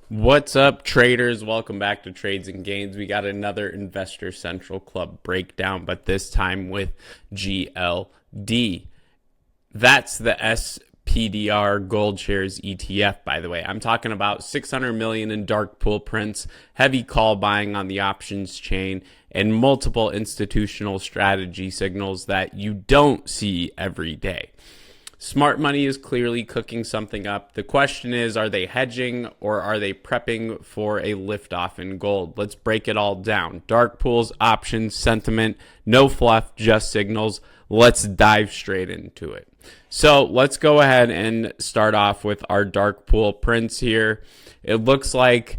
What's up, traders? Welcome back to Trades and Gains. We got another Investor Central Club breakdown, but this time with GLD. That's the SPDR Gold Shares ETF, by the way. I'm talking about 600 million in dark pool prints, heavy call buying on the options chain, and multiple institutional strategy signals that you don't see every day. Smart money is clearly cooking something up. The question is, are they hedging or are they prepping for a liftoff in gold? Let's break it all down. Dark pools, options, sentiment, no fluff, just signals. Let's dive straight into it. So let's go ahead and start off with our dark pool prints here. It looks like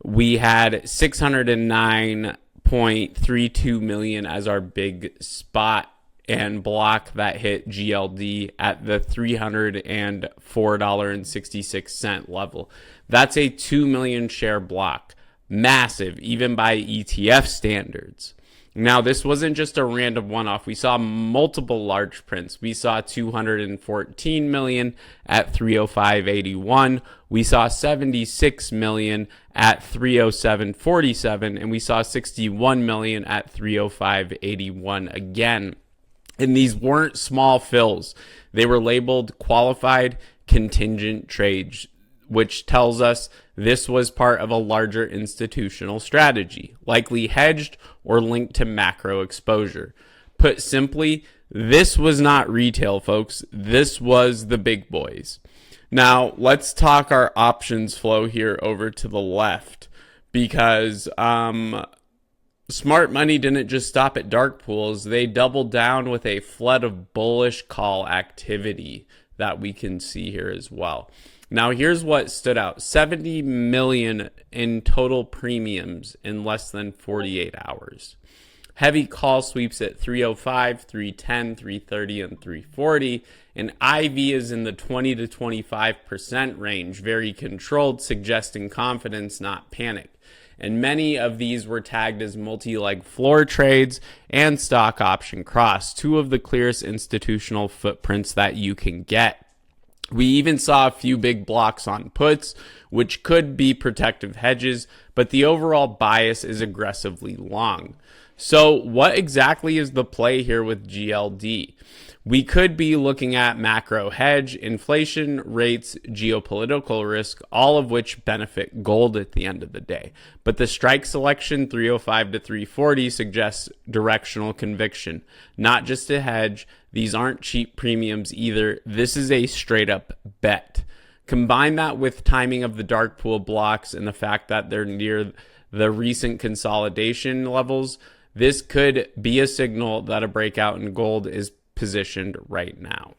we had 609.32 million as our big spot and block that hit GLD at the $304.66 level. That's a 2 million share block. Massive, even by ETF standards. Now, this wasn't just a random one-off. We saw multiple large prints. We saw 214 million at 305.81. We saw 76 million at 307.47, and we saw 61 million at 305.81 again. And these weren't small fills. They were labeled qualified contingent trades, which tells us this was part of a larger institutional strategy, likely hedged or linked to macro exposure. Put simply, this was not retail, folks. This was the big boys. Now, let's talk our options flow here over to the left, because smart money didn't just stop at dark pools. They doubled down with a flood of bullish call activity that we can see here as well. Now, here's what stood out. 70 million in total premiums in less than 48 hours. Heavy call sweeps at 305, 310, 330, and 340. And IV is in the 20 to 25% range, very controlled, suggesting confidence, not panic. And many of these were tagged as multi-leg floor trades and stock option cross, two of the clearest institutional footprints that you can get. We even saw a few big blocks on puts, which could be protective hedges, but the overall bias is aggressively long. So what exactly is the play here with GLD? We could be looking at macro hedge, inflation, rates, geopolitical risk, all of which benefit gold at the end of the day. But the strike selection 305 to 340 suggests directional conviction, not just a hedge. These aren't cheap premiums either. This is a straight up bet. Combine that with timing of the dark pool blocks and the fact that they're near the recent consolidation levels. This could be a signal that a breakout in gold is positioned right now.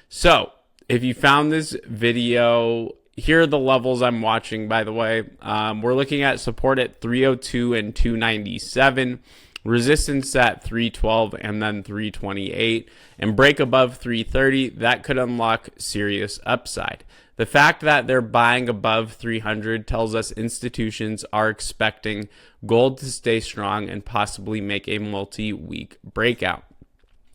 So if you found this video, here are the levels I'm watching, by the way. We're looking at support at 302 and 297, resistance at 312 and then 328, and break above 330. That could unlock serious upside. The fact that they're buying above 300 tells us institutions are expecting gold to stay strong and possibly make a multi-week breakout.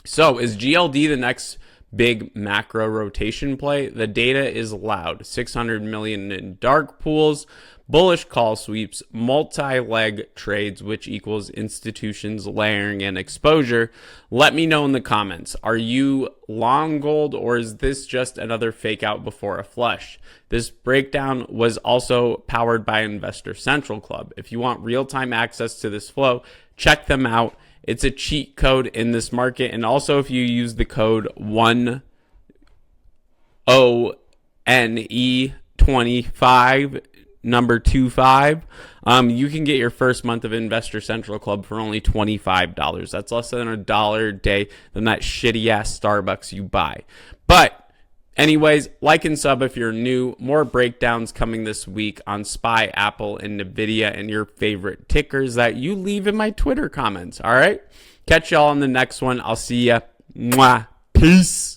So is GLD the next big macro rotation play? The data is loud. 600 million in dark pools, bullish call sweeps, multi-leg trades, which equals institutions layering in exposure. Let me know in the comments. Are you long gold, or is this just another fake out before a flush? This breakdown was also powered by Investor Central Club. If you want real-time access to this flow, check them out. It's a cheat code in this market. And also, if you use the code 1ONE25, number 25, you can get your first month of Investor Central Club for only $25. That's less than $1 a day than that shitty ass Starbucks you buy. But anyways, like and sub if you're new. More breakdowns coming this week on SPY, Apple, and NVIDIA, and your favorite tickers that you leave in my Twitter comments. All right? Catch y'all on the next one. I'll see ya. Mwah. Peace.